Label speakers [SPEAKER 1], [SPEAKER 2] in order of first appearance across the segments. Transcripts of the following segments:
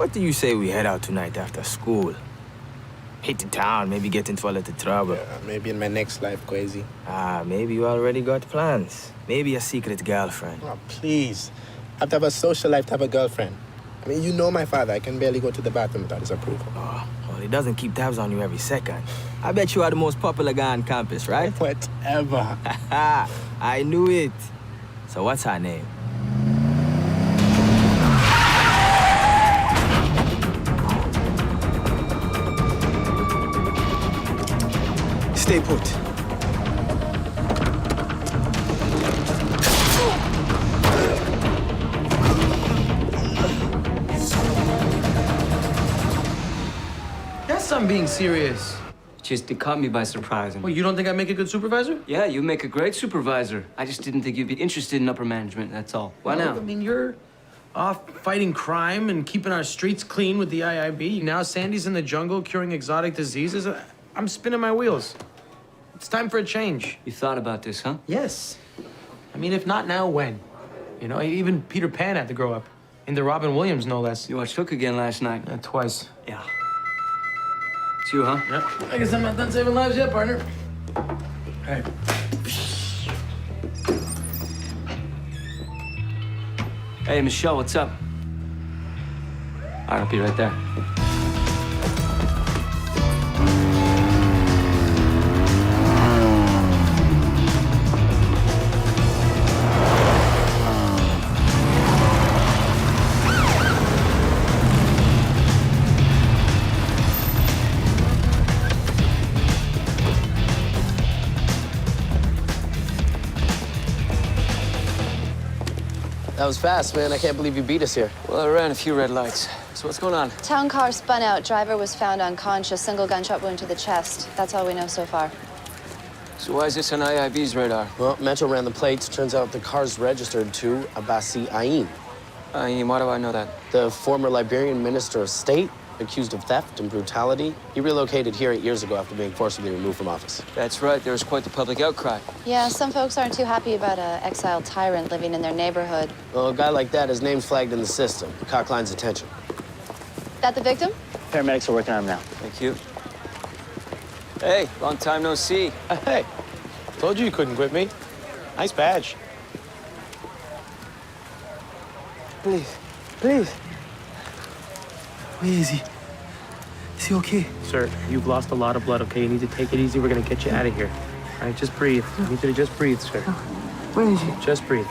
[SPEAKER 1] What do you say we head out tonight after school? Hit the town, maybe get into a little trouble.
[SPEAKER 2] Yeah, maybe in my next life, Crazy.
[SPEAKER 1] Maybe you already got plans. Maybe a secret girlfriend.
[SPEAKER 2] Oh, please. I have to have a social life to have a girlfriend. I mean, you know my father. I can barely go to the bathroom without his approval.
[SPEAKER 1] Oh, well, he doesn't keep tabs on you every second. I bet you are the most popular guy on campus, right?
[SPEAKER 2] Whatever.
[SPEAKER 1] I knew it. So what's her name?
[SPEAKER 2] Stay put.
[SPEAKER 3] Yes, I'm being serious.
[SPEAKER 4] Just it caught me by surprise.
[SPEAKER 3] Well, you don't think I make a good supervisor?
[SPEAKER 4] Yeah, you make a great supervisor. I just didn't think you'd be interested in upper management, that's all. Why
[SPEAKER 3] No,
[SPEAKER 4] now?
[SPEAKER 3] I mean, you're off fighting crime and keeping our streets clean with the IIB. Now Sandy's in the jungle curing exotic diseases. I'm spinning my wheels. It's time for a change.
[SPEAKER 4] You thought about this, huh?
[SPEAKER 3] Yes. I mean, if not now, when? You know, even Peter Pan had to grow up. Into Robin Williams, no less.
[SPEAKER 4] You watched Hook again last night.
[SPEAKER 3] Twice.
[SPEAKER 4] Yeah. It's you, huh?
[SPEAKER 3] Yep. I guess I'm not done saving lives yet, partner. Hey.
[SPEAKER 4] Hey, Michelle, what's up? All right, I'll be right there.
[SPEAKER 5] That was fast, man. I can't believe you beat us here.
[SPEAKER 4] Well, I ran a few red lights. So what's going on?
[SPEAKER 6] Town car spun out. Driver was found unconscious. Single gunshot wound to the chest. That's all we know so far.
[SPEAKER 4] So why is this on IIB's radar?
[SPEAKER 5] Well, Metro ran the plates. Turns out the car's registered to Abbasi Aim,
[SPEAKER 4] Why do I know that?
[SPEAKER 5] the former Liberian Minister of State, accused of theft and brutality. He relocated here 8 years ago after being forcibly removed from office.
[SPEAKER 4] That's right. There was quite the public outcry.
[SPEAKER 6] Yeah, some folks aren't too happy about an exiled tyrant living in their neighborhood.
[SPEAKER 5] Well, a guy like that, his name's flagged in the system. Caught Klein's attention.
[SPEAKER 6] That the victim?
[SPEAKER 7] Paramedics are working on him now.
[SPEAKER 4] Thank you. Hey, long time no see.
[SPEAKER 2] Hey, told you couldn't quit me. Nice badge.
[SPEAKER 1] Please, please. Where is he? Is he okay?
[SPEAKER 3] Sir, you've lost a lot of blood, okay? You need to take it easy. We're gonna get you out of here. All right, just breathe. I need you to just breathe, sir.
[SPEAKER 1] Where is he?
[SPEAKER 3] Just breathe.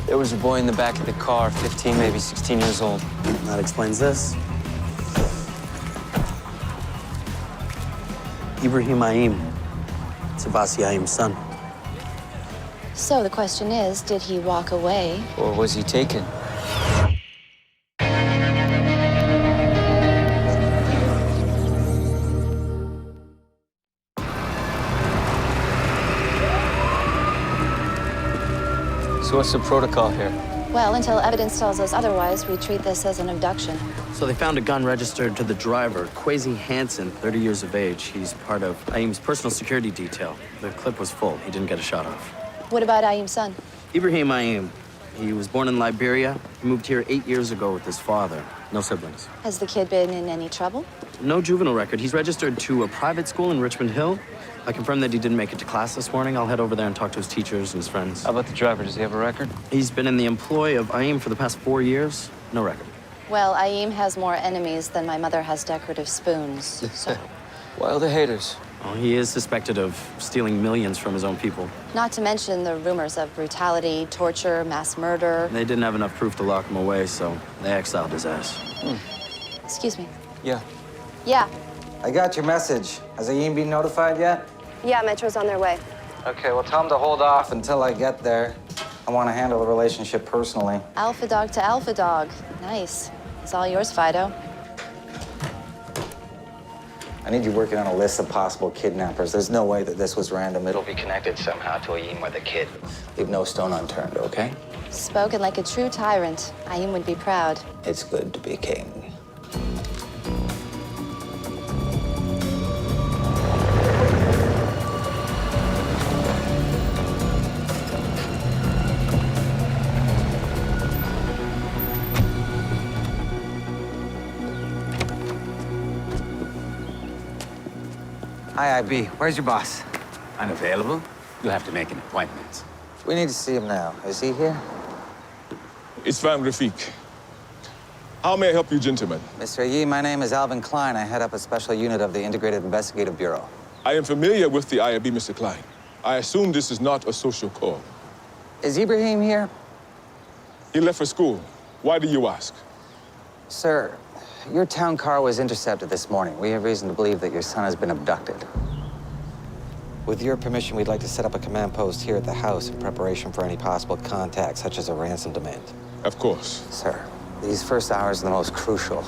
[SPEAKER 4] There was a boy in the back of the car, 15, maybe 16 years old.
[SPEAKER 7] That explains this. Ibrahim Aim. It's Abbasi Aim's son.
[SPEAKER 6] So the question is, did he walk away?
[SPEAKER 4] Or was he taken? So what's the protocol here?
[SPEAKER 6] Well, until evidence tells us otherwise, we treat this as an abduction.
[SPEAKER 7] So they found a gun registered to the driver, Kwesi Hansen, 30 years of age. He's part of Aim's personal security detail. The clip was full. He didn't get a shot off.
[SPEAKER 6] What about Aim's son?
[SPEAKER 7] Ibrahim Aim. He was born in Liberia. He moved here 8 years ago with his father. No siblings.
[SPEAKER 6] Has the kid been in any trouble?
[SPEAKER 7] No juvenile record. He's registered to a private school in Richmond Hill. I confirmed that he didn't make it to class this morning. I'll head over there and talk to his teachers and his friends.
[SPEAKER 4] How about the driver? Does he have a record?
[SPEAKER 7] He's been in the employ of Aim for the past 4 years. No record.
[SPEAKER 6] Well, Aim has more enemies than my mother has decorative spoons, so...
[SPEAKER 4] Why all the haters?
[SPEAKER 7] Well, he is suspected of stealing millions from his own people.
[SPEAKER 6] Not to mention the rumors of brutality, torture, mass murder.
[SPEAKER 7] They didn't have enough proof to lock him away, so they exiled his ass.
[SPEAKER 6] Excuse me.
[SPEAKER 4] Yeah.
[SPEAKER 6] Yeah.
[SPEAKER 8] I got your message. Has Aim been notified yet?
[SPEAKER 6] Yeah, Metro's on their way.
[SPEAKER 8] Okay, well, tell him to hold off until I get there. I want to handle the relationship personally.
[SPEAKER 6] Alpha dog to alpha dog. Nice. It's all yours, Fido.
[SPEAKER 8] I need you working on a list of possible kidnappers. There's no way that this was random. It'll be connected somehow to Aim or the kid. Leave no stone unturned, okay?
[SPEAKER 6] Spoken like a true tyrant. Aim would be proud.
[SPEAKER 8] It's good to be king.
[SPEAKER 9] IIB, where's your boss?
[SPEAKER 10] Unavailable? You'll have to make an appointment.
[SPEAKER 8] We need to see him now. Is he here?
[SPEAKER 11] It's Van Rafik. How may I help you, gentlemen?
[SPEAKER 8] Mr. Yee, my name is Alvin Klein. I head up a special unit of the Integrated Investigative Bureau.
[SPEAKER 11] I am familiar with the IIB, Mr. Klein. I assume this is not a social call.
[SPEAKER 8] Is Ibrahim here?
[SPEAKER 11] He left for school. Why do you ask?
[SPEAKER 8] Sir, your town car was intercepted this morning. We have reason to believe that your son has been abducted. With your permission, we'd like to set up a command post here at the house in preparation for any possible contact, such as a ransom demand.
[SPEAKER 11] Of course.
[SPEAKER 8] Sir, these first hours are the most crucial.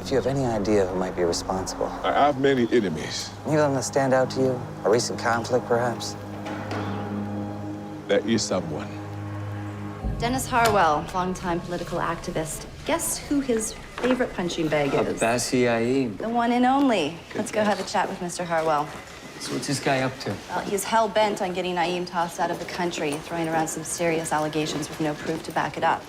[SPEAKER 8] If you have any idea who might be responsible.
[SPEAKER 11] I have many enemies.
[SPEAKER 8] Any of them that stand out to you? A recent conflict, perhaps?
[SPEAKER 11] There is someone.
[SPEAKER 6] Dennis Harwell, longtime political activist. Guess who his favorite punching bag is?
[SPEAKER 4] Abbasi Aim.
[SPEAKER 6] The one and only. Let's go have a chat with Mr. Harwell.
[SPEAKER 4] So what's this guy up to?
[SPEAKER 6] Well, he's hell-bent on getting Naeem tossed out of the country, throwing around some serious allegations with no proof to back it up.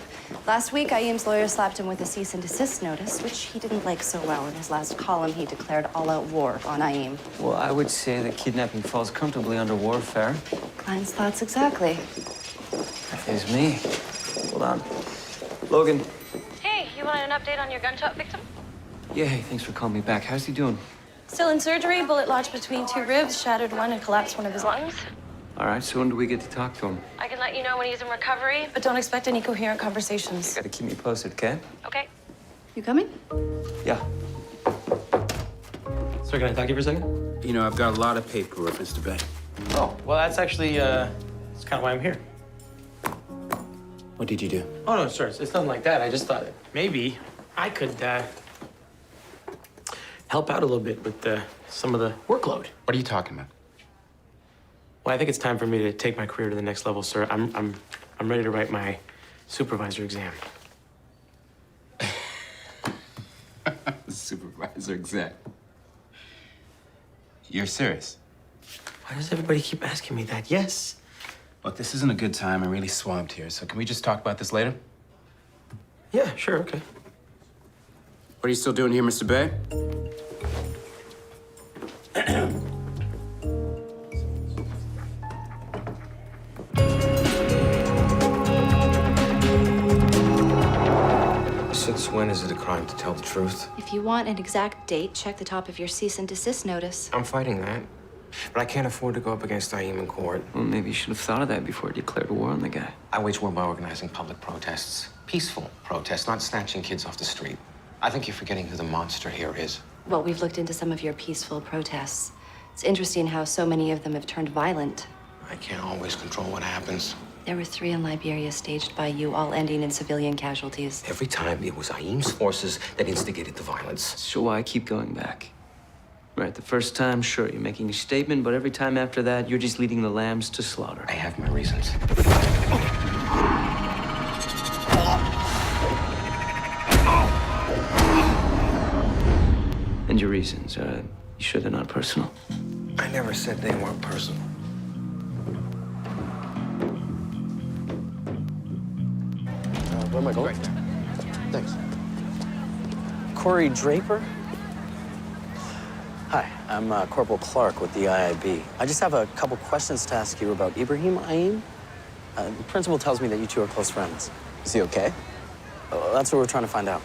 [SPEAKER 6] Last week, Naeem's lawyer slapped him with a cease and desist notice, which he didn't like so well. In his last column, he declared all-out war on Naeem.
[SPEAKER 4] Well, I would say that kidnapping falls comfortably under warfare.
[SPEAKER 6] Klein's thoughts exactly.
[SPEAKER 4] That is me. Hold on. Logan.
[SPEAKER 12] Hey, you wanted an update on your gunshot victim?
[SPEAKER 4] Yeah, hey, thanks for calling me back. How's he doing?
[SPEAKER 12] Still in surgery, bullet lodged between 2 ribs, shattered one and collapsed one of his lungs.
[SPEAKER 4] All right, so when do we get to talk to him?
[SPEAKER 12] I can let you know when he's in recovery, but don't expect any coherent conversations.
[SPEAKER 4] You gotta keep me posted, okay?
[SPEAKER 12] Okay.
[SPEAKER 6] You coming?
[SPEAKER 4] Yeah.
[SPEAKER 3] Sir, can I talk to you for a second?
[SPEAKER 10] You know, I've got a lot of paperwork, Mr. Bay.
[SPEAKER 3] Oh, well, that's actually, that's kind of why I'm here.
[SPEAKER 10] What did you do?
[SPEAKER 3] Oh, no, sir, it's nothing like that. I just thought that maybe I could, help out a little bit with some of the workload.
[SPEAKER 10] What are you talking about?
[SPEAKER 3] Well, I think it's time for me to take my career to the next level, sir. I'm ready to write my supervisor exam.
[SPEAKER 10] Supervisor exec. You're serious?
[SPEAKER 3] Why does everybody keep asking me that? Yes.
[SPEAKER 10] Look, this isn't a good time. I'm really swamped here, so can we just talk about this later?
[SPEAKER 3] Yeah, sure, okay.
[SPEAKER 10] What are you still doing here, Mr. Bay?
[SPEAKER 1] Since when is it a crime to tell the truth?
[SPEAKER 6] If you want an exact date, check the top of your cease and desist notice.
[SPEAKER 1] I'm fighting that. But I can't afford to go up against Naeem in court.
[SPEAKER 4] Well, maybe you should have thought of that before you declared war on the guy.
[SPEAKER 13] I wage war by organizing public protests. Peaceful protests, not snatching kids off the street. I think you're forgetting who the monster here is.
[SPEAKER 6] Well, we've looked into some of your peaceful protests. It's interesting how so many of them have turned violent.
[SPEAKER 13] I can't always control what happens.
[SPEAKER 6] There were 3 in Liberia staged by you, all ending in civilian casualties.
[SPEAKER 13] Every time it was Aim's forces that instigated the violence.
[SPEAKER 4] So why keep going back? Right, the first time, sure, you're making a statement, but every time after that, you're just leading the lambs to slaughter.
[SPEAKER 13] I have my reasons.
[SPEAKER 4] And your reasons, you sure they're not personal?
[SPEAKER 1] I never said they weren't personal.
[SPEAKER 2] Where am I going?
[SPEAKER 1] Right there.
[SPEAKER 2] Thanks.
[SPEAKER 7] Corey Draper? Hi, I'm Corporal Clark with the IIB. I just have a couple questions to ask you about Ibrahim Aim. The principal tells me that you two are close friends.
[SPEAKER 5] Is he okay?
[SPEAKER 7] That's what we're trying to find out.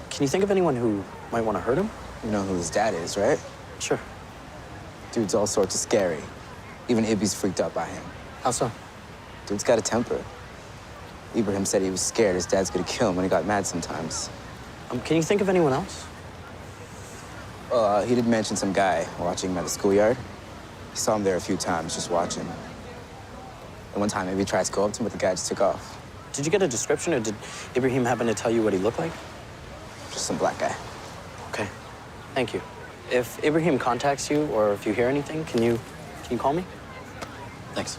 [SPEAKER 7] Can you think of anyone who might want to hurt him?
[SPEAKER 5] You know who his dad is, right?
[SPEAKER 7] Sure.
[SPEAKER 5] Dude's all sorts of scary. Even Ibby's freaked out by him.
[SPEAKER 7] How so?
[SPEAKER 5] Dude's got a temper. Ibrahim said he was scared his dad's gonna kill him when he got mad sometimes.
[SPEAKER 7] Can you think of anyone else?
[SPEAKER 5] He did mention some guy watching him at the schoolyard. He saw him there a few times, just watching. And one time, Ibby tried to go up to him, but the guy just took off.
[SPEAKER 7] Did you get a description, or did Ibrahim happen to tell you what he looked like?
[SPEAKER 5] Just some black guy.
[SPEAKER 7] Okay, thank you. If Ibrahim contacts you, or if you hear anything, can you call me? Thanks.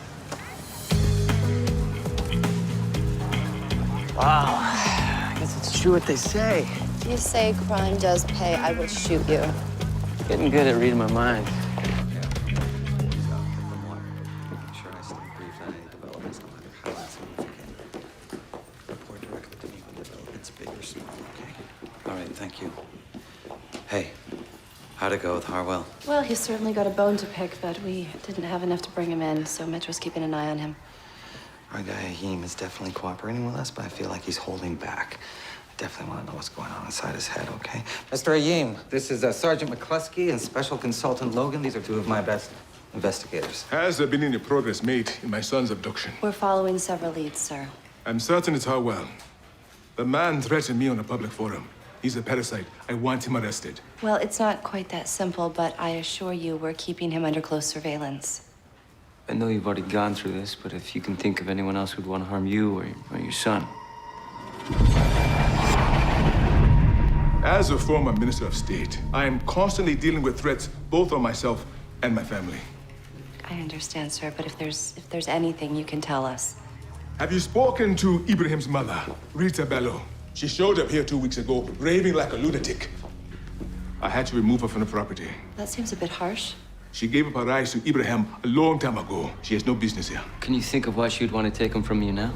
[SPEAKER 7] Wow, I guess it's true what they say.
[SPEAKER 6] If you say crime does pay, I will shoot you.
[SPEAKER 4] Getting good at reading my mind.
[SPEAKER 9] All right, thank you. Hey,
[SPEAKER 8] How'd it go with Harwell?
[SPEAKER 6] Well, he's certainly got a bone to pick, but we didn't have enough to bring him in, so Metro's keeping an eye on him.
[SPEAKER 8] Our guy Ahim is definitely cooperating with us, but I feel like he's holding back. I definitely want to know what's going on inside his head, okay? Mr. Ahim, this is Sergeant McCluskey and Special Consultant Logan. These are two of my best investigators.
[SPEAKER 11] Has there been any progress made in my son's abduction?
[SPEAKER 6] We're following several leads, sir.
[SPEAKER 11] I'm certain it's Harwell. The man threatened me on a public forum. He's a parasite. I want him arrested.
[SPEAKER 6] Well, it's not quite that simple, but I assure you we're keeping him under close surveillance.
[SPEAKER 4] I know you've already gone through this, but if you can think of anyone else who'd want to harm you or your son.
[SPEAKER 11] As a former minister of state, I am constantly dealing with threats both on myself and my family.
[SPEAKER 6] I understand, sir, but if there's anything you can tell us.
[SPEAKER 11] Have you spoken to Ibrahim's mother, Rita Bello? She showed up here 2 weeks ago, raving like a lunatic. I had to remove her from the property.
[SPEAKER 6] That seems a bit harsh.
[SPEAKER 11] She gave up her rights to Ibrahim a long time ago. She has no business here.
[SPEAKER 4] Can you think of why she'd want to take him from you now?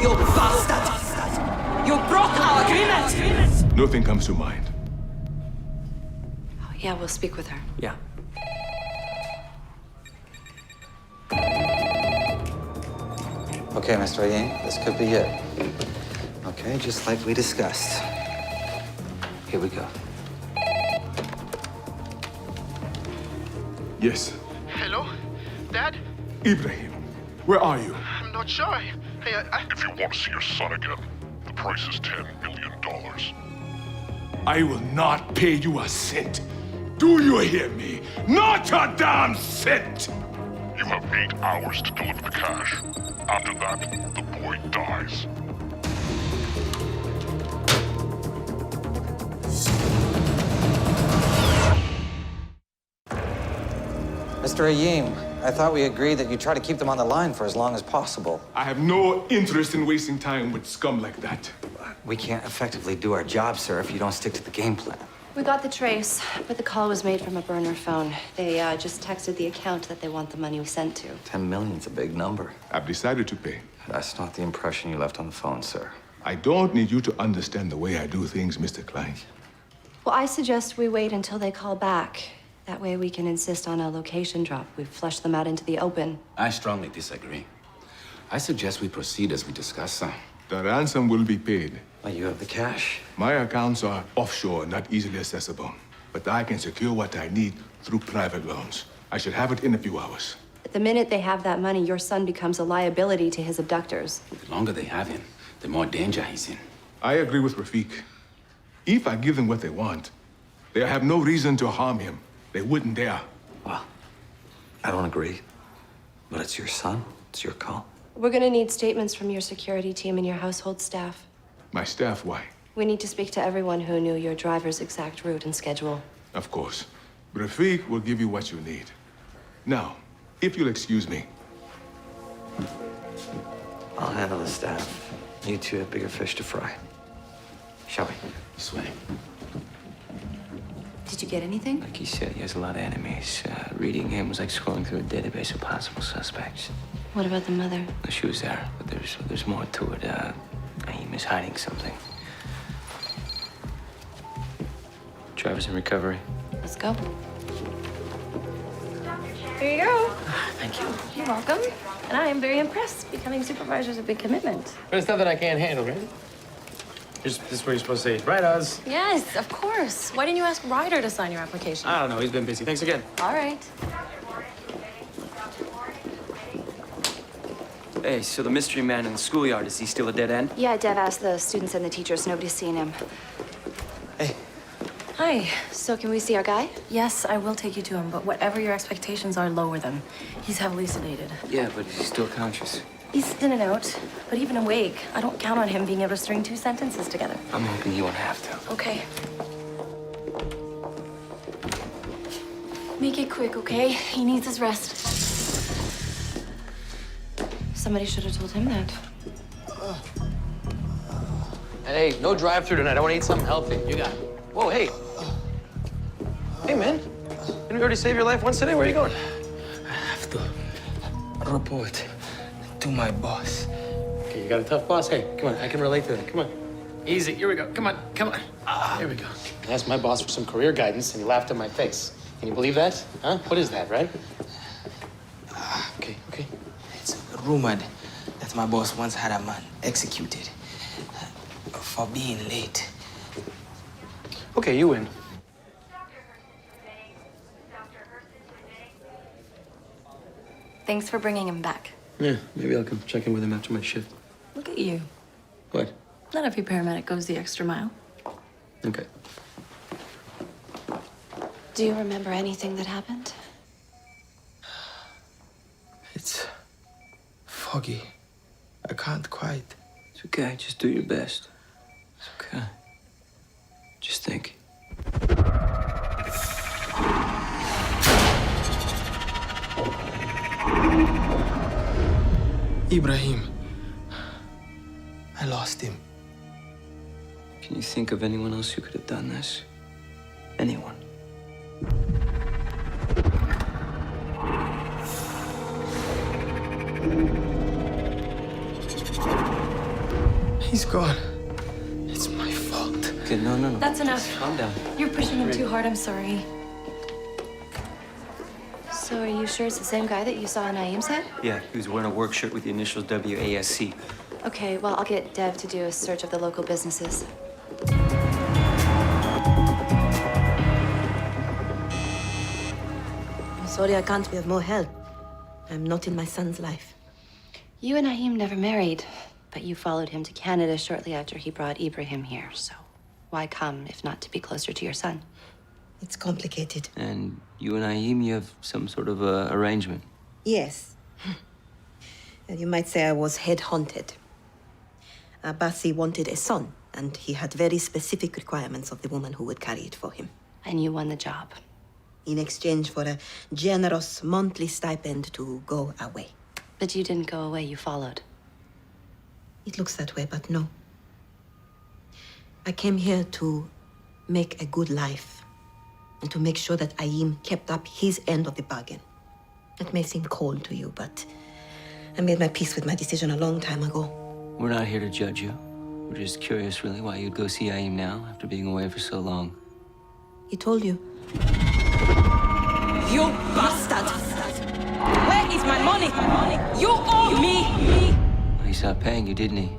[SPEAKER 9] You bastard! You broke our agreement!
[SPEAKER 11] Nothing comes to mind.
[SPEAKER 6] Oh, yeah, we'll speak with her.
[SPEAKER 7] Yeah.
[SPEAKER 8] Okay, Mr. Ahim, this could be it. Okay, just like we discussed. Here we go.
[SPEAKER 11] Yes.
[SPEAKER 2] Hello? Dad?
[SPEAKER 11] Ibrahim, where are you?
[SPEAKER 2] I'm not sure. Hey,
[SPEAKER 14] If you want to see your son again, the price is $10 million.
[SPEAKER 11] I will not pay you a cent. Do you hear me? Not a damn cent!
[SPEAKER 14] You have 8 hours to deliver the cash. After that, the boy dies.
[SPEAKER 8] Mr. Ahim, I thought we agreed that you try to keep them on the line for as long as possible.
[SPEAKER 11] I have no interest in wasting time with scum like that.
[SPEAKER 8] We can't effectively do our job, sir, if you don't stick to the game plan.
[SPEAKER 6] We got the trace, but the call was made from a burner phone. They just texted the account that they want the money we sent to.
[SPEAKER 8] 10 million's a big number.
[SPEAKER 11] I've decided to pay.
[SPEAKER 8] That's not the impression you left on the phone, sir.
[SPEAKER 11] I don't need you to understand the way I do things, Mr. Klein.
[SPEAKER 6] Well, I suggest we wait until they call back. That way we can insist on a location drop. We've flushed them out into the open.
[SPEAKER 10] I strongly disagree. I suggest we proceed as we discussed.
[SPEAKER 11] The ransom will be paid.
[SPEAKER 8] Well, you have the cash.
[SPEAKER 11] My accounts are offshore, not easily accessible. But I can secure what I need through private loans. I should have it in a few hours.
[SPEAKER 6] But the minute they have that money, your son becomes a liability to his abductors.
[SPEAKER 10] The longer they have him, the more danger he's in.
[SPEAKER 11] I agree with Rafik. If I give them what they want, they have no reason to harm him. They wouldn't dare.
[SPEAKER 8] Well, I don't agree. But it's your son. It's your call.
[SPEAKER 6] We're gonna need statements from your security team and your household staff.
[SPEAKER 11] My staff, why?
[SPEAKER 6] We need to speak to everyone who knew your driver's exact route and schedule.
[SPEAKER 11] Of course. Rafik will give you what you need. Now, if you'll excuse me.
[SPEAKER 8] I'll handle the staff. You two have bigger fish to fry. Shall we?
[SPEAKER 10] This way.
[SPEAKER 6] Did you get anything?
[SPEAKER 4] Like he said, he has a lot of enemies. Reading him was like scrolling through a database of possible suspects.
[SPEAKER 6] What about the mother?
[SPEAKER 4] She was there, but there's more to it. Ahim is hiding something. Driver's in recovery.
[SPEAKER 6] Let's go.
[SPEAKER 12] Here you go.
[SPEAKER 7] Thank you.
[SPEAKER 12] You're welcome. And I am very impressed. Becoming supervisor is a big commitment.
[SPEAKER 3] But it's not that I can't handle, right? This is where you're supposed to say, right, Oz?
[SPEAKER 12] Yes, of course. Why didn't you ask Ryder to sign your application?
[SPEAKER 3] I don't know. He's been busy. Thanks again.
[SPEAKER 12] All right.
[SPEAKER 4] Hey, so the mystery man in the schoolyard, is he still a dead end?
[SPEAKER 6] Yeah, Dev asked the students and the teachers. Nobody's seen him.
[SPEAKER 8] Hey.
[SPEAKER 12] Hi.
[SPEAKER 6] So can we see our guy?
[SPEAKER 12] Yes, I will take you to him, but whatever your expectations are, lower them. He's heavily sedated.
[SPEAKER 4] Yeah, but is he still conscious?
[SPEAKER 12] He's in and out, but even awake, I don't count on him being able to string 2 sentences together.
[SPEAKER 4] I'm hoping he won't have to.
[SPEAKER 12] Okay. Make it quick, okay? He needs his rest.
[SPEAKER 6] Somebody should have told him that.
[SPEAKER 3] Hey, no drive-through tonight. I want to eat something healthy. You got it. Whoa, hey. Hey, man. Didn't we already save your life once today? Where are you going?
[SPEAKER 1] I have to report to my boss.
[SPEAKER 3] Okay, you got a tough boss? Hey, come on. I can relate to that. Come on. Easy. Here we go. Come on. Come on. There we go. I asked my boss for some career guidance, and he laughed in my face. Can you believe that? Huh? What is that, right? Okay, okay.
[SPEAKER 1] It's rumored that my boss once had a man executed for being late.
[SPEAKER 3] Okay, you win.
[SPEAKER 12] Thanks for bringing him back.
[SPEAKER 4] Yeah, maybe I'll come check in with him after my shift.
[SPEAKER 12] Look at you.
[SPEAKER 4] What?
[SPEAKER 12] Not every paramedic goes the extra mile.
[SPEAKER 4] Okay.
[SPEAKER 6] Do you remember anything that happened?
[SPEAKER 1] It's foggy. I can't quite.
[SPEAKER 4] It's okay. Just do your best. It's okay. Just think.
[SPEAKER 1] Ibrahim. I lost him.
[SPEAKER 4] Can you think of anyone else who could have done this? Anyone?
[SPEAKER 1] He's gone. It's my fault.
[SPEAKER 4] Okay, no.
[SPEAKER 12] That's enough.
[SPEAKER 4] Calm down.
[SPEAKER 12] You're pushing him too hard. I'm sorry.
[SPEAKER 6] So are you sure it's the same guy that you saw in Naeem's head?
[SPEAKER 4] Yeah, he was wearing a work shirt with the initials WASC.
[SPEAKER 6] Okay, well, I'll get Dev to do a search of the local businesses.
[SPEAKER 15] I'm sorry I can't be of more help. I'm not in my son's life.
[SPEAKER 6] You and Naeem never married, but you followed him to Canada shortly after he brought Ibrahim here, so why come if not to be closer to your son?
[SPEAKER 15] It's complicated.
[SPEAKER 4] And you and Naeem, you have some sort of arrangement.
[SPEAKER 15] Yes. And you might say I was head-hunted. Abbasi wanted a son, and he had very specific requirements of the woman who would carry it for him.
[SPEAKER 6] And you won the job.
[SPEAKER 15] In exchange for a generous monthly stipend to go away.
[SPEAKER 6] But you didn't go away, you followed.
[SPEAKER 15] It looks that way, but no. I came here to make a good life and to make sure that Aim kept up his end of the bargain. It may seem cold to you, but I made my peace with my decision a long time ago.
[SPEAKER 4] We're not here to judge you. We're just curious, really, why you'd go see Aim now after being away for so long.
[SPEAKER 15] He told you.
[SPEAKER 9] You bastard! Where is my money? You owe me!
[SPEAKER 4] He stopped paying you, didn't he?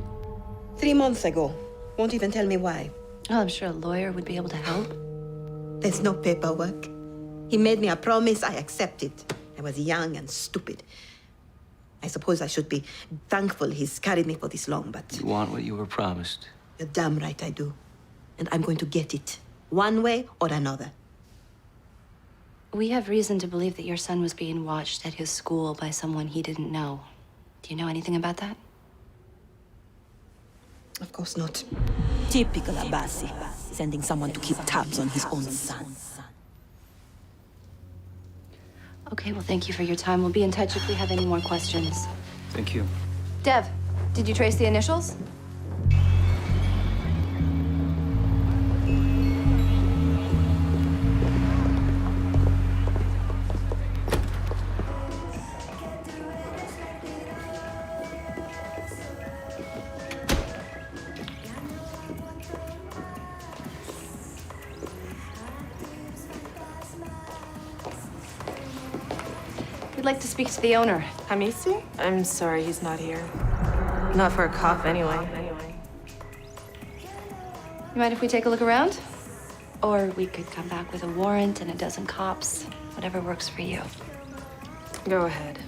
[SPEAKER 15] 3 months ago. Won't even tell me why.
[SPEAKER 6] Well, I'm sure a lawyer would be able to help.
[SPEAKER 15] There's no paperwork. He made me a promise, I accepted. I was young and stupid. I suppose I should be thankful he's carried me for this long, but...
[SPEAKER 4] You want what you were promised.
[SPEAKER 15] You're damn right I do. And I'm going to get it, one way or another.
[SPEAKER 6] We have reason to believe that your son was being watched at his school by someone he didn't know. Do you know anything about that?
[SPEAKER 15] Of course not.
[SPEAKER 16] Typical Abbasi, sending someone to keep tabs on his own son.
[SPEAKER 6] Okay, well, thank you for your time. We'll be in touch if we have any more questions.
[SPEAKER 4] Thank you.
[SPEAKER 6] Dev, did you trace the initials? We'd like to speak to the owner.
[SPEAKER 17] Hamisi? I'm sorry, he's not here. Not for a cough, anyway.
[SPEAKER 6] You mind if we take a look around? Or we could come back with a warrant and a dozen cops. Whatever works for you.
[SPEAKER 17] Go ahead.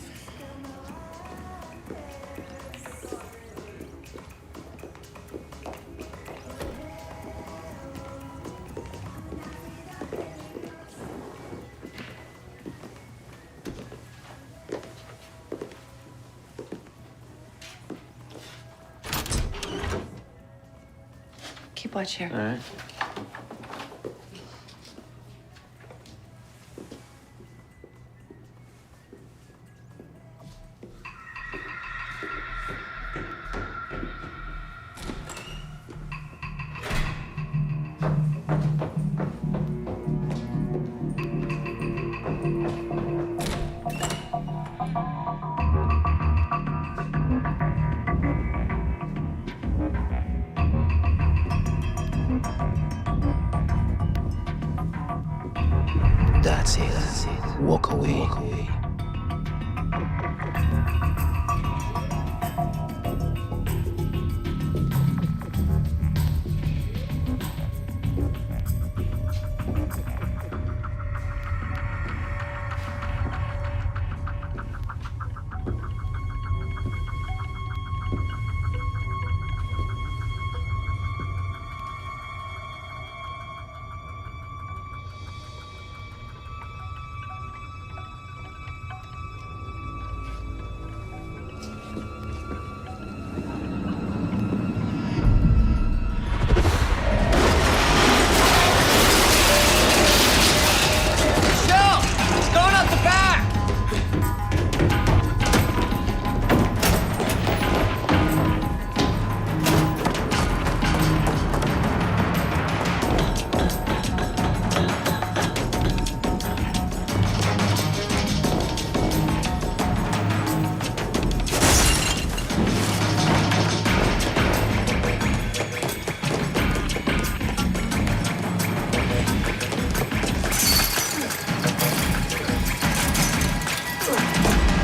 [SPEAKER 6] Keep watch here.
[SPEAKER 4] All right.
[SPEAKER 1] That's it. Walk away.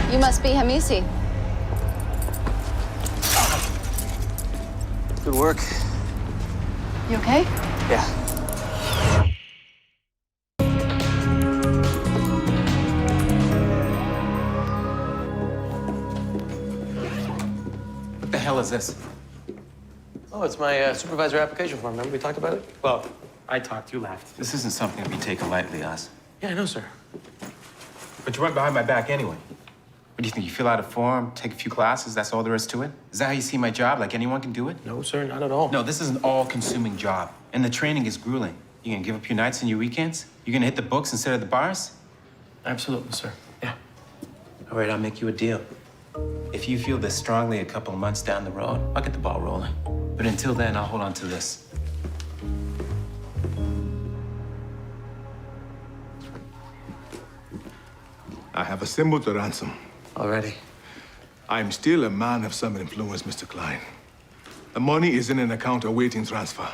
[SPEAKER 6] You must be Hamisi.
[SPEAKER 7] Good work.
[SPEAKER 6] You okay?
[SPEAKER 7] Yeah.
[SPEAKER 10] What the hell is this?
[SPEAKER 3] Oh, it's my supervisor application form. Remember we talked about it? Well, I talked, you laughed.
[SPEAKER 10] This isn't something to be taken lightly, Oz.
[SPEAKER 3] Yeah, I know, sir.
[SPEAKER 10] But you went behind my back anyway. What do you think? You fill out a form, take a few classes, that's all there is to it? Is that how you see my job? Like anyone can do it?
[SPEAKER 3] No, sir, not at all.
[SPEAKER 10] No, this is an all-consuming job. And the training is grueling. You gonna give up your nights and your weekends? You gonna hit the books instead of the bars?
[SPEAKER 3] Absolutely, sir. Yeah.
[SPEAKER 10] All right, I'll make you a deal. If you feel this strongly a couple of months down the road, I'll get the ball rolling. But until then, I'll hold on to this.
[SPEAKER 11] I have a symbol to ransom.
[SPEAKER 7] Already?
[SPEAKER 11] I'm still a man of some influence, Mr. Klein. The money is in an account awaiting transfer.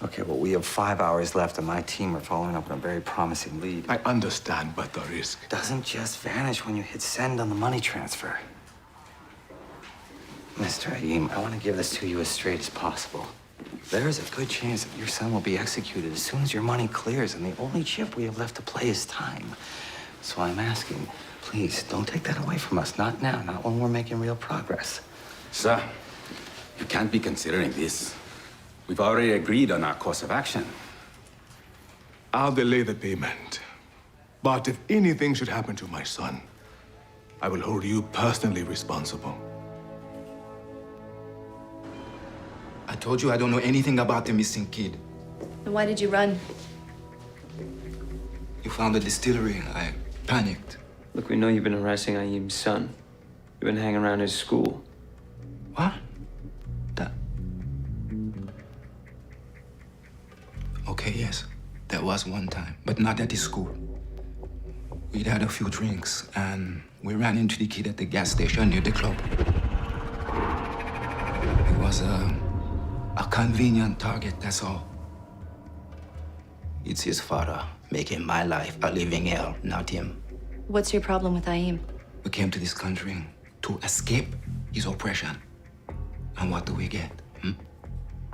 [SPEAKER 8] Okay, well, we have 5 hours left, and my team are following up on a very promising lead.
[SPEAKER 11] I understand, but the risk
[SPEAKER 8] Doesn't just vanish when you hit send on the money transfer. Mr. Aim, I want to give this to you as straight as possible. There is a good chance that your son will be executed as soon as your money clears, and the only chip we have left to play is time. So I'm asking, please, don't take that away from us. Not now, not when we're making real progress.
[SPEAKER 18] Sir, you can't be considering this. We've already agreed on our course of action.
[SPEAKER 11] I'll delay the payment. But if anything should happen to my son, I will hold you personally responsible.
[SPEAKER 1] I told you I don't know anything about the missing kid.
[SPEAKER 6] Then why did you run?
[SPEAKER 1] You found the distillery. I panicked.
[SPEAKER 4] Look, we know you've been harassing Aim's son. You've been hanging around his school.
[SPEAKER 1] What? Okay, yes. That was one time, but not at the school. We'd had a few drinks, and we ran into the kid at the gas station near the club. It was a convenient target, that's all. It's his father making my life a living hell, not him.
[SPEAKER 6] What's your problem with Aim?
[SPEAKER 1] We came to this country to escape his oppression. And what do we get?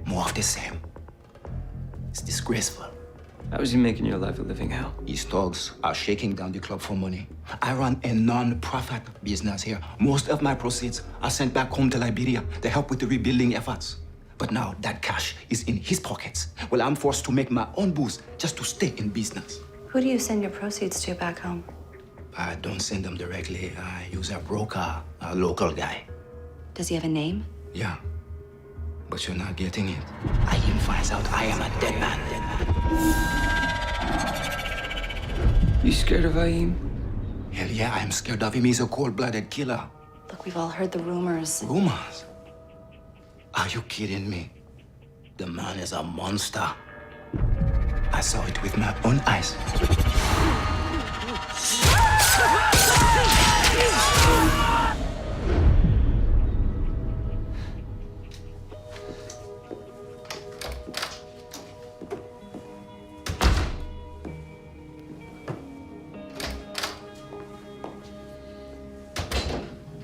[SPEAKER 1] More of the same. It's disgraceful.
[SPEAKER 4] How is he making your life a living hell?
[SPEAKER 1] His thugs are shaking down the club for money. I run a non-profit business here. Most of my proceeds are sent back home to Liberia to help with the rebuilding efforts. But now that cash is in his pockets. Well, I'm forced to make my own booze just to stay in business.
[SPEAKER 6] Who do you send your proceeds to back home?
[SPEAKER 1] I don't send them directly. I use a broker, a local guy.
[SPEAKER 6] Does he have a name?
[SPEAKER 1] Yeah, but you're not getting it. Aim finds out I am a dead man.
[SPEAKER 4] You scared of Aim?
[SPEAKER 1] Hell yeah, I'm scared of him. He's a cold-blooded killer.
[SPEAKER 6] Look, we've all heard the rumors.
[SPEAKER 1] Rumors? Are you kidding me? The man is a monster. I saw it with my own eyes.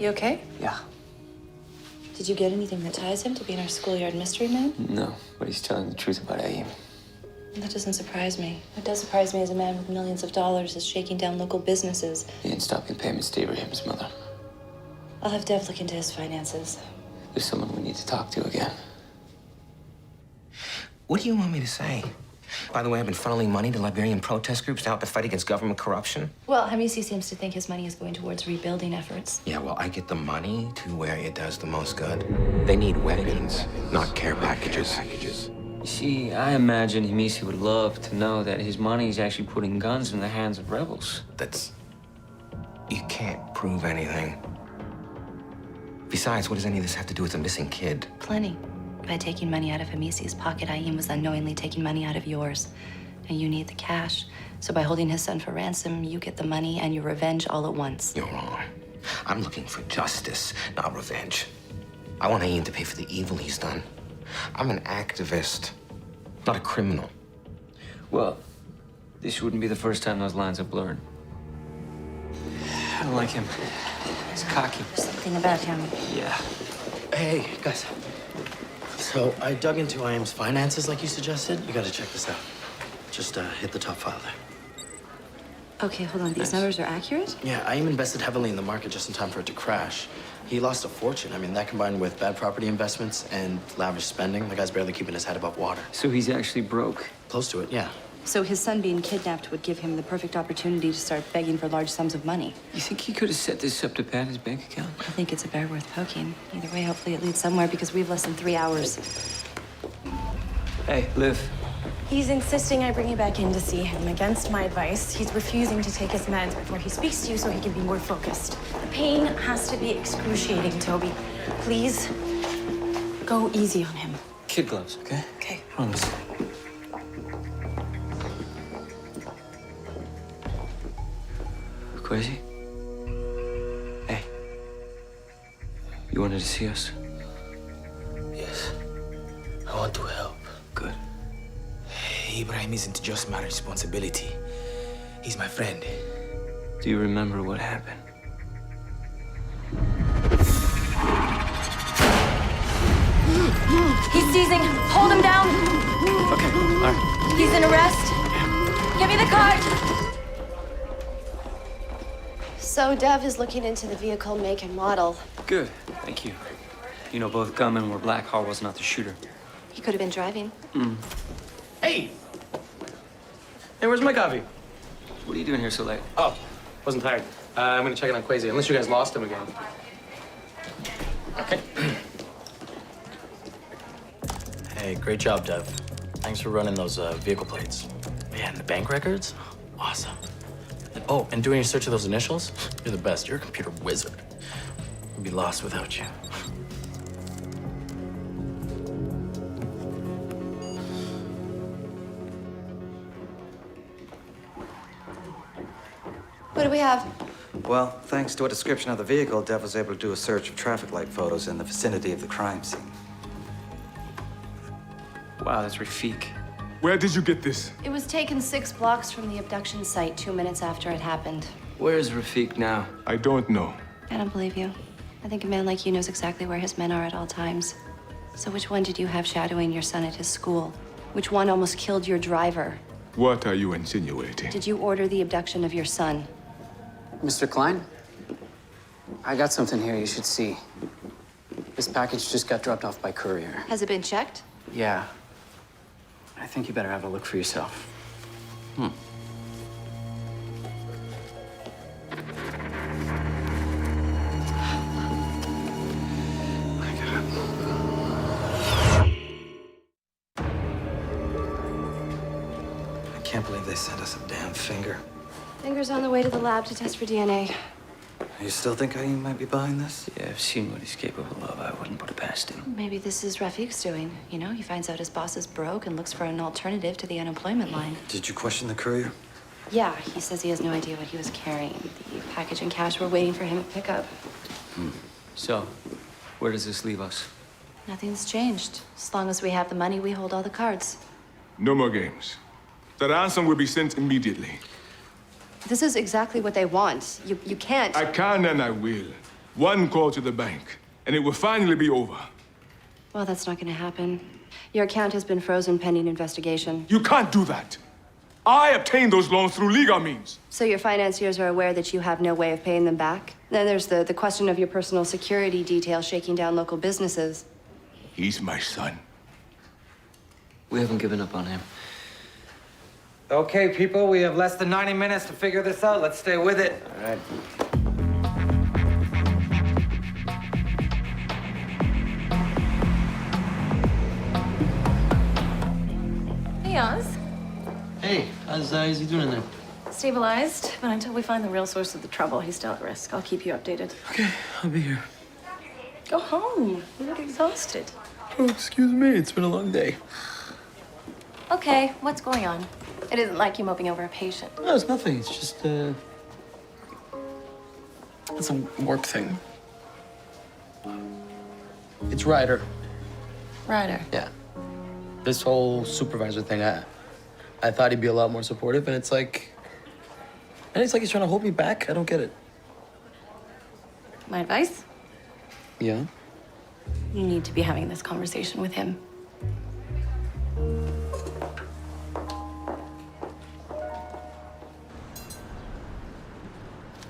[SPEAKER 6] You okay?
[SPEAKER 4] Yeah.
[SPEAKER 6] Did you get anything that ties him to being our schoolyard mystery man?
[SPEAKER 4] No, but he's telling the truth about Aim.
[SPEAKER 6] That doesn't surprise me. What does surprise me is a man with millions of dollars is shaking down local businesses.
[SPEAKER 4] He ain't stopping payments to Ibrahim's mother.
[SPEAKER 6] I'll have Dev look into his finances.
[SPEAKER 4] There's someone we need to talk to again.
[SPEAKER 13] What do you want me to say? By the way, I've been funneling money to Liberian protest groups out to fight against government corruption.
[SPEAKER 6] Well, Hamisi seems to think his money is going towards rebuilding efforts.
[SPEAKER 13] Yeah, well, I get the money to where it does the most good. They need weapons, not care packages.
[SPEAKER 4] You see, I imagine Hamisi would love to know that his money is actually putting guns in the hands of rebels.
[SPEAKER 13] You can't prove anything. Besides, what does any of this have to do with a missing kid?
[SPEAKER 6] Plenty. By taking money out of Hamisi's pocket, Aim was unknowingly taking money out of yours. And you need the cash. So by holding his son for ransom, you get the money and your revenge all at once.
[SPEAKER 13] You're wrong. I'm looking for justice, not revenge. I want Aim to pay for the evil he's done. I'm an activist, not a criminal.
[SPEAKER 4] Well, this wouldn't be the first time those lines have blurred. I don't like him. He's cocky.
[SPEAKER 6] Something about him.
[SPEAKER 4] Yeah.
[SPEAKER 7] Hey, guys. So I dug into Aim's finances like you suggested. You gotta check this out. Just hit the top file there.
[SPEAKER 6] Okay, hold on. These numbers are accurate?
[SPEAKER 7] Yeah, Aim invested heavily in the market just in time for it to crash. He lost a fortune. I mean, that combined with bad property investments and lavish spending, the guy's barely keeping his head above water.
[SPEAKER 4] So he's actually broke?
[SPEAKER 7] Close to it, yeah.
[SPEAKER 6] So his son being kidnapped would give him the perfect opportunity to start begging for large sums of money.
[SPEAKER 4] You think he could have set this up to pad his bank account?
[SPEAKER 6] I think it's a bear worth poking. Either way, hopefully it leads somewhere because we have less than 3 hours.
[SPEAKER 4] Hey, Liv.
[SPEAKER 12] He's insisting I bring you back in to see him. Against my advice, he's refusing to take his meds before he speaks to you so he can be more focused. The pain has to be excruciating, Toby. Please, go easy on him.
[SPEAKER 4] Kid gloves, okay?
[SPEAKER 12] Okay.
[SPEAKER 4] Promise. Crazy? Hey. You wanted to see us?
[SPEAKER 5] Yes. I want to help.
[SPEAKER 4] Good.
[SPEAKER 5] Ibrahim isn't just my responsibility. He's my friend.
[SPEAKER 4] Do you remember what happened?
[SPEAKER 12] He's seizing. Hold him down.
[SPEAKER 7] Okay, all right.
[SPEAKER 12] He's in arrest. Give me the card.
[SPEAKER 6] So Dev is looking into the vehicle make and model.
[SPEAKER 4] Good, thank you. You know, both gunmen were black. Harwell's not the shooter.
[SPEAKER 6] He could have been driving.
[SPEAKER 3] Hey! Hey, where's my coffee?
[SPEAKER 4] What are you doing here so late?
[SPEAKER 3] Oh, wasn't tired. I'm gonna check in on Quasi, unless you guys lost him again. Okay.
[SPEAKER 7] Hey, great job, Dev. Thanks for running those vehicle plates. Man, the bank records? Awesome. Oh, and doing your search of those initials? You're the best. You're a computer wizard. We'd be lost without you.
[SPEAKER 6] What do we have?
[SPEAKER 8] Well, thanks to a description of the vehicle, Dev was able to do a search of traffic light photos in the vicinity of the crime scene.
[SPEAKER 4] Wow, that's Rafik.
[SPEAKER 11] Where did you get this?
[SPEAKER 6] It was taken 6 blocks from the abduction site 2 minutes after it happened.
[SPEAKER 4] Where's Rafik now?
[SPEAKER 11] I don't know.
[SPEAKER 6] I don't believe you. I think a man like you knows exactly where his men are at all times. So which one did you have shadowing your son at his school? Which one almost killed your driver?
[SPEAKER 11] What are you insinuating?
[SPEAKER 6] Did you order the abduction of your son?
[SPEAKER 19] Mr. Klein? I got something here you should see. This package just got dropped off by courier.
[SPEAKER 6] Has it been checked?
[SPEAKER 19] Yeah. I think you better have a look for yourself.
[SPEAKER 8] I can't believe they sent us a damn finger.
[SPEAKER 6] Finger's on the way to the lab to test for DNA.
[SPEAKER 8] You still think Aim might be behind this?
[SPEAKER 4] Yeah, I've seen what he's capable of. I wouldn't put it past him.
[SPEAKER 6] Maybe this is Rafik's doing. You know, he finds out his boss is broke and looks for an alternative to the unemployment line.
[SPEAKER 8] Did you question the courier?
[SPEAKER 6] Yeah, he says he has no idea what he was carrying. The package and cash were waiting for him at pickup.
[SPEAKER 4] So, where does this leave us?
[SPEAKER 6] Nothing's changed. As long as we have the money, we hold all the cards.
[SPEAKER 11] No more games. The ransom will be sent immediately.
[SPEAKER 6] This is exactly what they want. You can't.
[SPEAKER 11] I can and I will. One call to the bank, and it will finally be over.
[SPEAKER 6] Well, that's not going to happen. Your account has been frozen pending investigation.
[SPEAKER 11] You can't do that. I obtained those loans through legal means.
[SPEAKER 6] So your financiers are aware that you have no way of paying them back? Then there's the question of your personal security detail shaking down local businesses.
[SPEAKER 11] He's my son.
[SPEAKER 4] We haven't given up on him.
[SPEAKER 8] Okay, people, we have less than 90 minutes to figure this out. Let's stay with it.
[SPEAKER 4] All right.
[SPEAKER 12] Hey, Oz.
[SPEAKER 3] Hey, how's he doing in there?
[SPEAKER 12] Stabilized, but until we find the real source of the trouble, he's still at risk. I'll keep you updated.
[SPEAKER 3] Okay, I'll be here.
[SPEAKER 12] Go home. You look exhausted.
[SPEAKER 3] Oh, excuse me. It's been a long day.
[SPEAKER 12] Okay, what's going on? It isn't like you moping over a patient.
[SPEAKER 3] No, it's nothing. It's just, it's a work thing. It's Ryder.
[SPEAKER 12] Ryder.
[SPEAKER 3] Yeah. This whole supervisor thing, I thought he'd be a lot more supportive, and it's like he's trying to hold me back. I don't get it.
[SPEAKER 12] My advice?
[SPEAKER 3] Yeah?
[SPEAKER 12] You need to be having this conversation with him.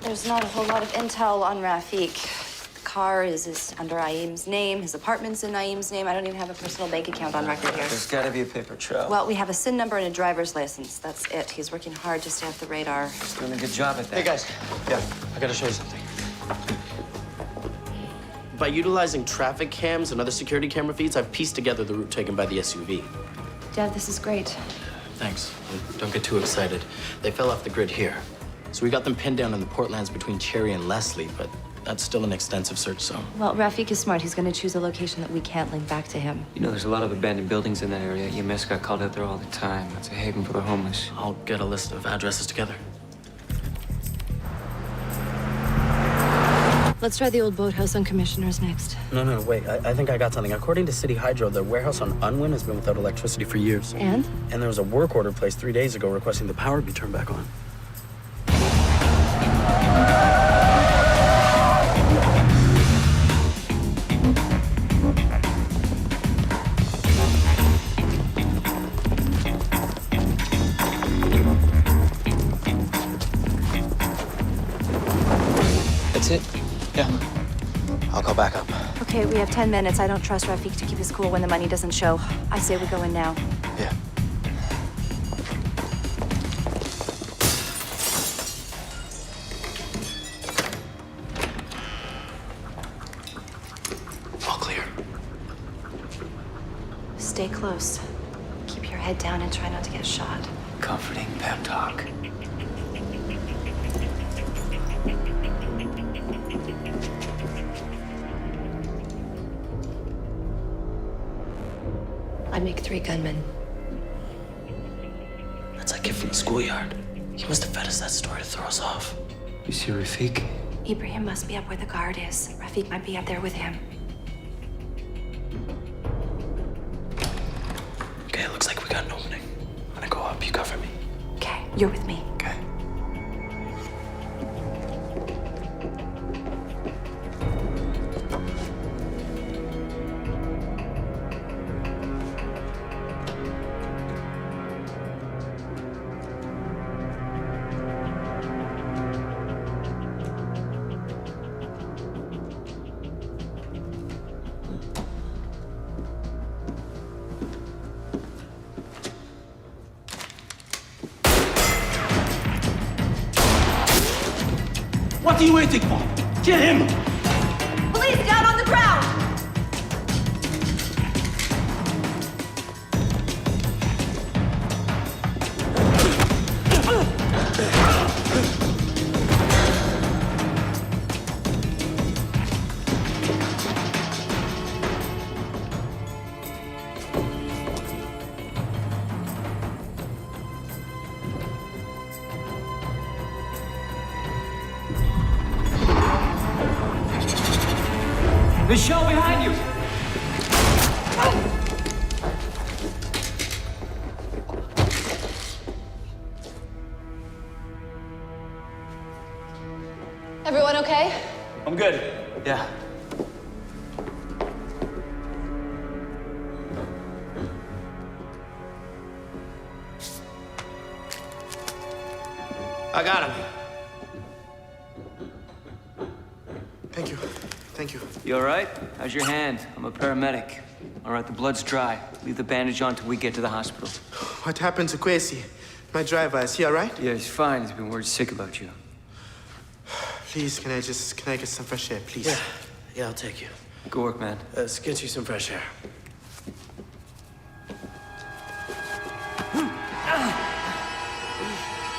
[SPEAKER 6] There's not a whole lot of intel on Rafik. The car is under Aim's name. His apartment's in Aim's name. I don't even have a personal bank account on record here.
[SPEAKER 4] There's gotta be a paper trail.
[SPEAKER 6] Well, we have a SIN number and a driver's license. That's it. He's working hard to stay off the radar.
[SPEAKER 4] He's doing a good job at that.
[SPEAKER 7] Hey, guys. Yeah, I gotta show you something. By utilizing traffic cams and other security camera feeds, I've pieced together the route taken by the SUV.
[SPEAKER 6] Dev, this is great.
[SPEAKER 7] Thanks. Don't get too excited. They fell off the grid here. So we got them pinned down in the portlands between Cherry and Leslie, but that's still an extensive search zone.
[SPEAKER 6] Well, Rafik is smart. He's going to choose a location that we can't link back to him.
[SPEAKER 4] You know, there's a lot of abandoned buildings in that area. EMS got called out there all the time. It's a haven for the homeless.
[SPEAKER 7] I'll get a list of addresses together.
[SPEAKER 6] Let's try the old boathouse on Commissioner's next.
[SPEAKER 7] No, wait. I think I got something. According to City Hydro, the warehouse on Unwin has been without electricity for years.
[SPEAKER 6] And?
[SPEAKER 7] And there was a work order placed 3 days ago requesting the power be turned back on.
[SPEAKER 3] That's it?
[SPEAKER 7] Yeah. I'll call back up.
[SPEAKER 6] Okay, we have 10 minutes. I don't trust Rafik to keep his cool when the money doesn't show. I say we go in now.
[SPEAKER 7] Yeah. All clear.
[SPEAKER 6] Stay close. Keep your head down and try not to get shot.
[SPEAKER 4] Comforting pep talk.
[SPEAKER 6] I make 3 gunmen.
[SPEAKER 7] That's that kid from the schoolyard. He must have fed us that story to throw us off.
[SPEAKER 4] You see Rafik?
[SPEAKER 6] Ibrahim must be up where the guard is. Rafik might be up there with him.
[SPEAKER 7] Okay, it looks like we got an opening. I'm gonna go up. You cover me.
[SPEAKER 6] Okay, you're with me.
[SPEAKER 7] Okay.
[SPEAKER 1] What are you waiting for? Kill him!
[SPEAKER 6] Police down on the ground!
[SPEAKER 4] There's shell behind you!
[SPEAKER 6] Everyone okay?
[SPEAKER 3] I'm good.
[SPEAKER 4] Yeah.
[SPEAKER 3] I got him.
[SPEAKER 2] Thank you. Thank you.
[SPEAKER 4] You all right? How's your hand? I'm a paramedic. All right, the blood's dry. Leave the bandage on till we get to the hospital.
[SPEAKER 2] What happened to Kwesi? My driver, is he all right?
[SPEAKER 4] Yeah, he's fine. He's been worried sick about you.
[SPEAKER 2] Please, can I get some fresh air, please?
[SPEAKER 3] Yeah, I'll take you.
[SPEAKER 4] Good work, man.
[SPEAKER 3] Let's get you some fresh air.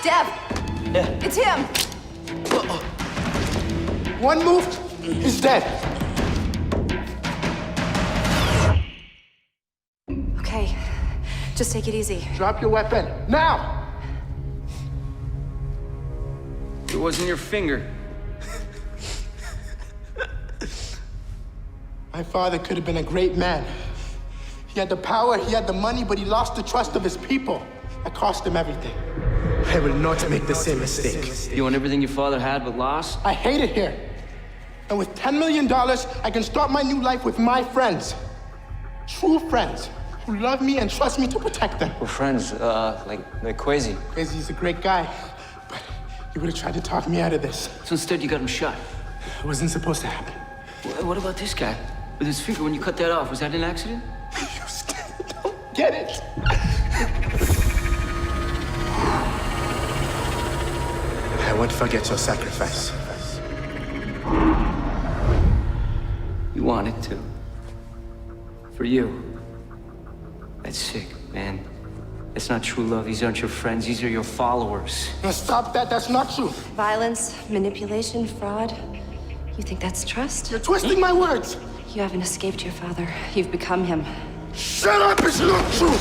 [SPEAKER 6] Dev!
[SPEAKER 4] Yeah.
[SPEAKER 6] It's him!
[SPEAKER 2] One move, he's dead.
[SPEAKER 6] Okay, just take it easy.
[SPEAKER 2] Drop your weapon, now!
[SPEAKER 4] It wasn't your finger.
[SPEAKER 2] My father could have been a great man. He had the power, he had the money, but he lost the trust of his people. That cost him everything. I will not make the same mistake.
[SPEAKER 4] You want everything your father had but lost?
[SPEAKER 2] I hate it here. And with $10 million, I can start my new life with my friends. True friends who love me and trust me to protect them.
[SPEAKER 4] We're friends, like Kwesi.
[SPEAKER 2] Kwesi's a great guy, but he would have tried to talk me out of this.
[SPEAKER 4] So instead you got him shot.
[SPEAKER 2] It wasn't supposed to happen.
[SPEAKER 4] What about this guy? With his finger, when you cut that off, was that an accident?
[SPEAKER 2] You still don't get it. I won't forget your sacrifice.
[SPEAKER 4] You wanted to. For you. That's sick, man. That's not true love. These aren't your friends. These are your followers.
[SPEAKER 2] Now stop that. That's not true.
[SPEAKER 6] Violence, manipulation, fraud. You think that's trust?
[SPEAKER 2] You're twisting my words.
[SPEAKER 6] You haven't escaped your father. You've become him.
[SPEAKER 2] Shut up! It's not true!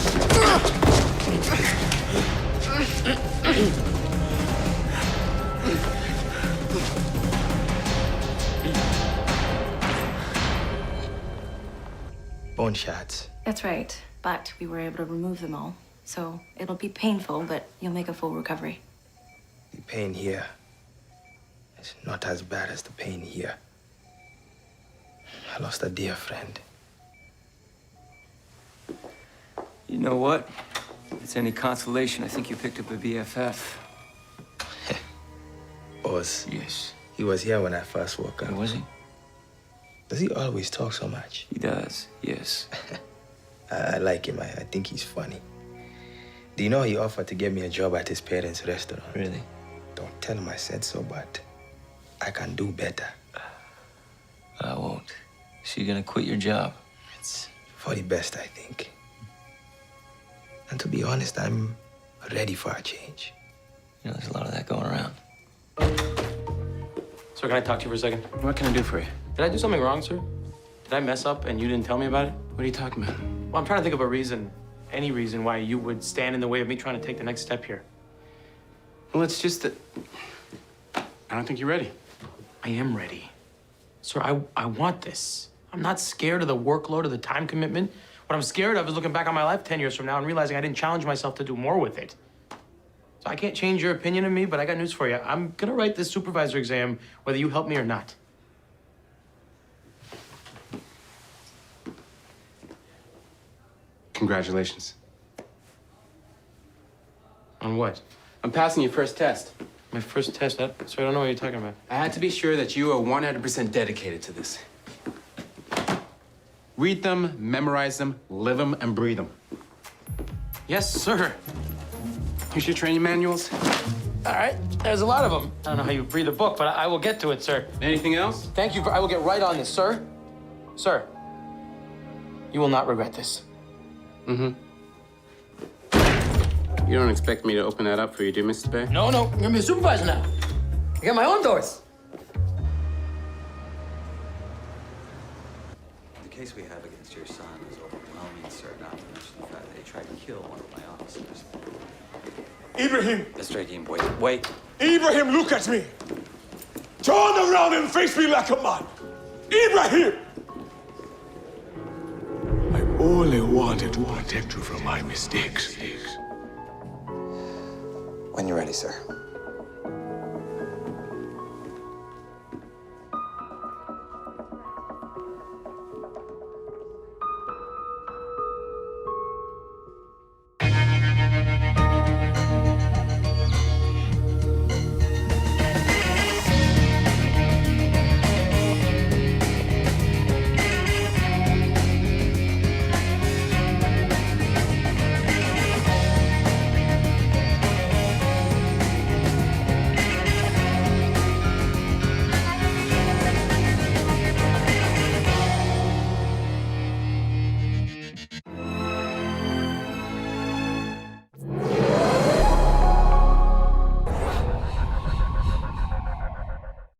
[SPEAKER 20] Bone shots.
[SPEAKER 12] That's right, but we were able to remove them all. So it'll be painful, but you'll make a full recovery.
[SPEAKER 20] The pain here is not as bad as the pain here. I lost a dear friend.
[SPEAKER 4] You know what? If it's any consolation, I think you picked up a BFF.
[SPEAKER 20] Boss.
[SPEAKER 4] Yes.
[SPEAKER 20] He was here when I first woke up.
[SPEAKER 4] Was he?
[SPEAKER 20] Does he always talk so much?
[SPEAKER 4] He does, yes.
[SPEAKER 20] I like him. I think he's funny. Do you know he offered to get me a job at his parents' restaurant?
[SPEAKER 4] Really?
[SPEAKER 20] Don't tell him I said so, but I can do better.
[SPEAKER 4] I won't. So you're gonna quit your job?
[SPEAKER 20] It's for the best, I think. And to be honest, I'm ready for a change.
[SPEAKER 4] You know, there's a lot of that going around.
[SPEAKER 3] Sir, can I talk to you for a second?
[SPEAKER 10] What can I do for you?
[SPEAKER 3] Did I do something wrong, sir? Did I mess up and you didn't tell me about it?
[SPEAKER 10] What are you talking about?
[SPEAKER 3] Well, I'm trying to think of a reason, any reason why you would stand in the way of me trying to take the next step here.
[SPEAKER 10] Well, it's just that I don't think you're ready.
[SPEAKER 3] I am ready. Sir, I want this. I'm not scared of the workload or the time commitment. What I'm scared of is looking back on my life 10 years from now and realizing I didn't challenge myself to do more with it. So I can't change your opinion of me, but I got news for you. I'm gonna write this supervisor exam whether you help me or not.
[SPEAKER 10] Congratulations.
[SPEAKER 3] On what?
[SPEAKER 10] I'm passing your first test.
[SPEAKER 3] My first test? Sir, I don't know what you're talking about.
[SPEAKER 10] I had to be sure that you are 100% dedicated to this. Read them, memorize them, live them, and breathe them.
[SPEAKER 3] Yes, sir.
[SPEAKER 10] Here's your training manuals.
[SPEAKER 3] All right, there's a lot of them. I don't know how you read a book, but I will get to it, sir.
[SPEAKER 10] Anything else?
[SPEAKER 3] Thank you. I will get right on this, sir. Sir, you will not regret this.
[SPEAKER 10] Mm-hmm. You don't expect me to open that up for you, do you, Mr. Bay?
[SPEAKER 3] No, you're gonna be a supervisor now. I got my own doors.
[SPEAKER 21] The case we have against your son is overwhelming, sir, not to mention the fact that he tried to kill one of my officers.
[SPEAKER 11] Ibrahim!
[SPEAKER 21] Mr. Hakim, wait.
[SPEAKER 11] Ibrahim, look at me! Turn around and face me like a man! Ibrahim! I only wanted to protect you from my mistakes.
[SPEAKER 8] When you're ready, sir.